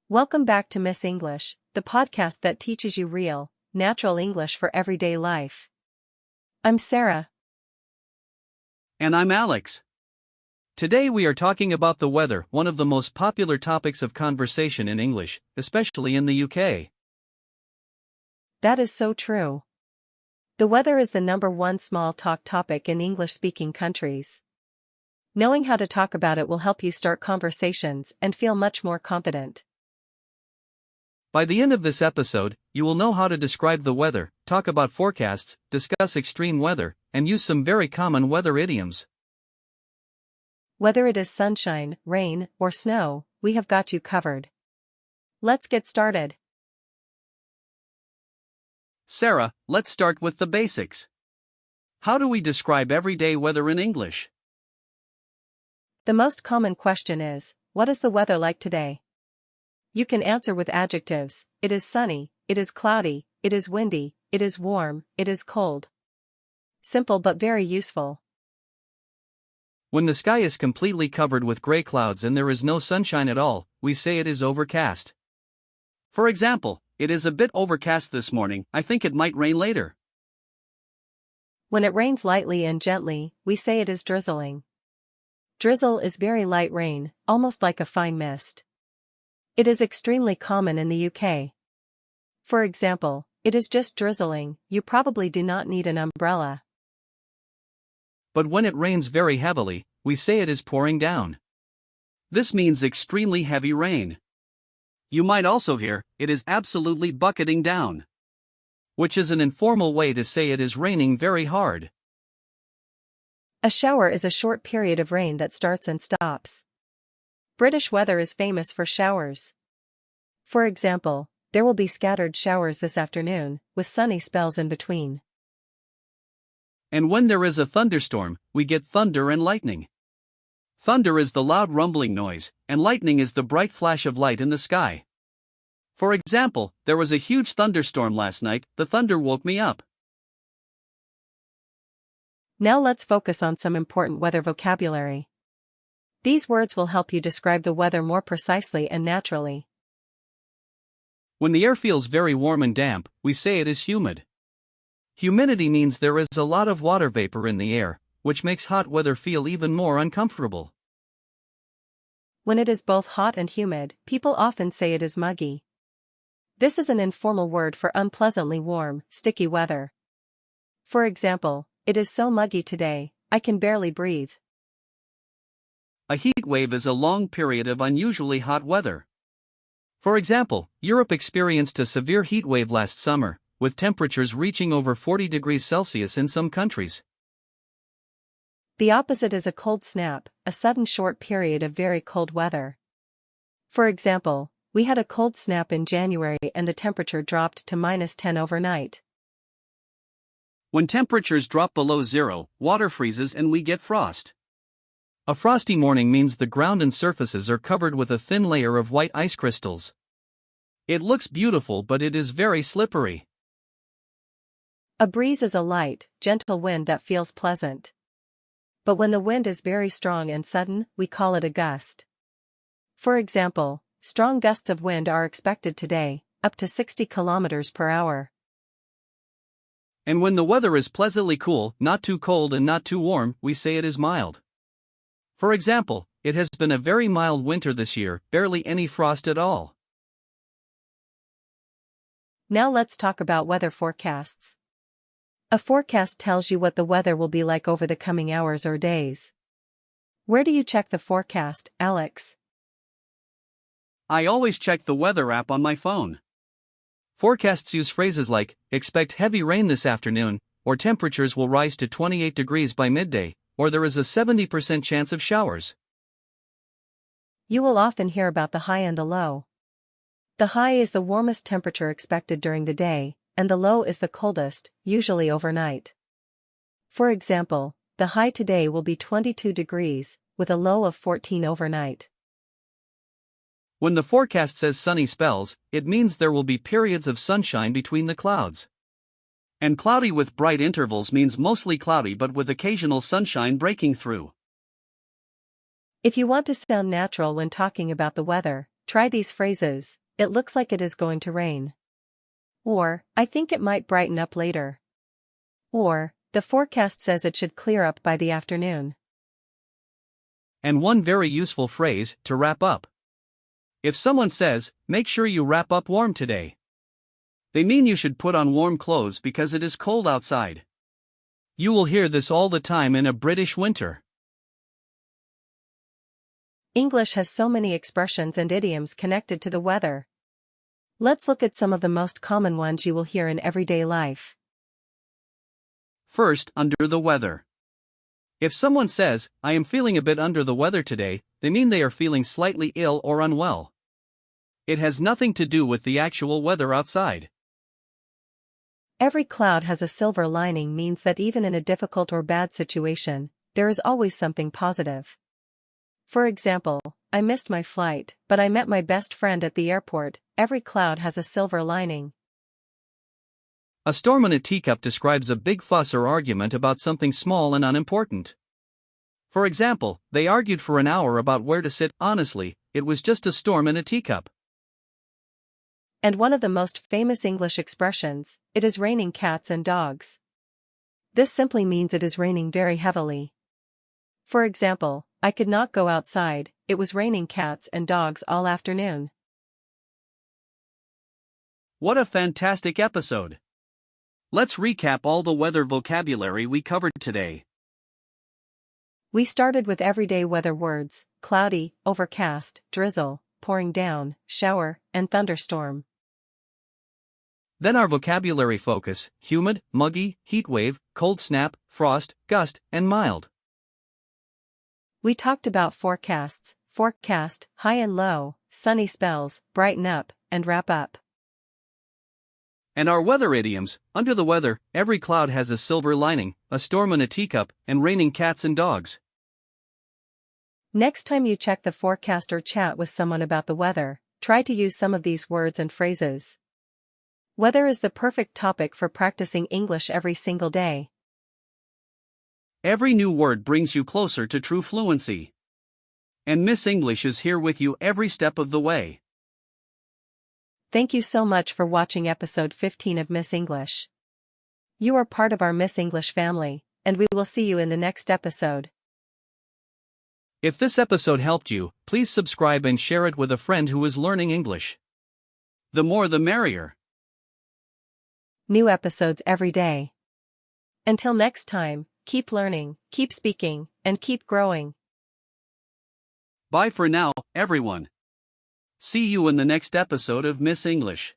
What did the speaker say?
Welcome back to Miss English, the podcast that teaches you real, natural English for everyday life. I'm Sarah. And I'm Alex. Today we are talking about the weather, one of the most popular topics of conversation in English, especially in the UK. That is so true. The weather is the number one small talk topic in English-speaking countries. Knowing how to talk about it will help you start conversations and feel much more confident. By the end of this episode, you will know how to describe the weather, talk about forecasts, discuss extreme weather, and use some very common weather idioms. Whether it is sunshine, rain, or snow, we have got you covered. Let's get started. Sarah, let's start with the basics. How do we describe everyday weather in English? The most common question is, what is the weather like today? You can answer with adjectives: it is sunny, it is cloudy, it is windy, it is warm, it is cold. Simple but very useful. When the sky is completely covered with gray clouds and there is no sunshine at all, we say it is overcast. For example, it is a bit overcast this morning, I think it might rain later. When it rains lightly and gently, we say it is drizzling. Drizzle is very light rain, almost like a fine mist. It is extremely common in the UK. For example, it is just drizzling, you probably do not need an umbrella. But when it rains very heavily, we say it is pouring down. This means extremely heavy rain. You might also hear, it is absolutely bucketing down, which is an informal way to say it is raining very hard. A shower is a short period of rain that starts and stops. British weather is famous for showers. For example, there will be scattered showers this afternoon, with sunny spells in between. And when there is a thunderstorm, we get thunder and lightning. Thunder is the loud rumbling noise, and lightning is the bright flash of light in the sky. For example, there was a huge thunderstorm last night, the thunder woke me up. Now let's focus on some important weather vocabulary. These words will help you describe the weather more precisely and naturally. When the air feels very warm and damp, we say it is humid. Humidity means there is a lot of water vapor in the air, which makes hot weather feel even more uncomfortable. When it is both hot and humid, people often say it is muggy. This is an informal word for unpleasantly warm, sticky weather. For example, it is so muggy today, I can barely breathe. A heat wave is a long period of unusually hot weather. For example, Europe experienced a severe heat wave last summer, with temperatures reaching over 40 degrees Celsius in some countries. The opposite is a cold snap, a sudden short period of very cold weather. For example, we had a cold snap in January and the temperature dropped to -10 overnight. When temperatures drop below zero, water freezes and we get frost. A frosty morning means the ground and surfaces are covered with a thin layer of white ice crystals. It looks beautiful, but it is very slippery. A breeze is a light, gentle wind that feels pleasant. But when the wind is very strong and sudden, we call it a gust. For example, strong gusts of wind are expected today, up to 60 kilometers per hour. And when the weather is pleasantly cool, not too cold and not too warm, we say it is mild. For example, it has been a very mild winter this year, barely any frost at all. Now let's talk about weather forecasts. A forecast tells you what the weather will be like over the coming hours or days. Where do you check the forecast, Alex? I always check the weather app on my phone. Forecasts use phrases like, expect heavy rain this afternoon, or temperatures will rise to 28 degrees by midday, or there is a 70% chance of showers. You will often hear about the high and the low. The high is the warmest temperature expected during the day, and the low is the coldest, usually overnight. For example, the high today will be 22 degrees, with a low of 14 overnight. When the forecast says sunny spells, it means there will be periods of sunshine between the clouds. And cloudy with bright intervals means mostly cloudy but with occasional sunshine breaking through. If you want to sound natural when talking about the weather, Try these phrases: it looks like it is going to rain. Or, I think it might brighten up later. Or, the forecast says it should clear up by the afternoon. And one very useful phrase to wrap up. If someone says, "Make sure you wrap up warm today," they mean you should put on warm clothes because it is cold outside. You will hear this all the time in a British winter. English has so many expressions and idioms connected to the weather. Let's look at some of the most common ones you will hear in everyday life. First, under the weather. If someone says, "I am feeling a bit under the weather today," they mean they are feeling slightly ill or unwell. It has nothing to do with the actual weather outside. Every cloud has a silver lining means that even in a difficult or bad situation, there is always something positive. For example, I missed my flight, but I met my best friend at the airport. Every cloud has a silver lining. A storm in a teacup describes a big fuss or argument about something small and unimportant. For example, they argued for an hour about where to sit. Honestly, it was just a storm in a teacup. And one of the most famous English expressions, it is raining cats and dogs. This simply means it is raining very heavily. For example, I could not go outside, it was raining cats and dogs all afternoon. What a fantastic episode! Let's recap all the weather vocabulary we covered today. We started with everyday weather words: cloudy, overcast, drizzle, pouring down, shower, and thunderstorm. Then our vocabulary focus: humid, muggy, heatwave, cold snap, frost, gust, and mild. We talked about forecast, high and low, sunny spells, brighten up, and wrap up. And our weather idioms: under the weather, every cloud has a silver lining, a storm in a teacup, and raining cats and dogs. Next time you check the forecast or chat with someone about the weather, try to use some of these words and phrases. Weather is the perfect topic for practicing English every single day. Every new word brings you closer to true fluency. And Miss English is here with you every step of the way. Thank you so much for watching episode 15 of Miss English. You are part of our Miss English family, and we will see you in the next episode. If this episode helped you, please subscribe and share it with a friend who is learning English. The more the merrier. New episodes every day. Until next time, keep learning, keep speaking, and keep growing. Bye for now, everyone. See you in the next episode of Miss English.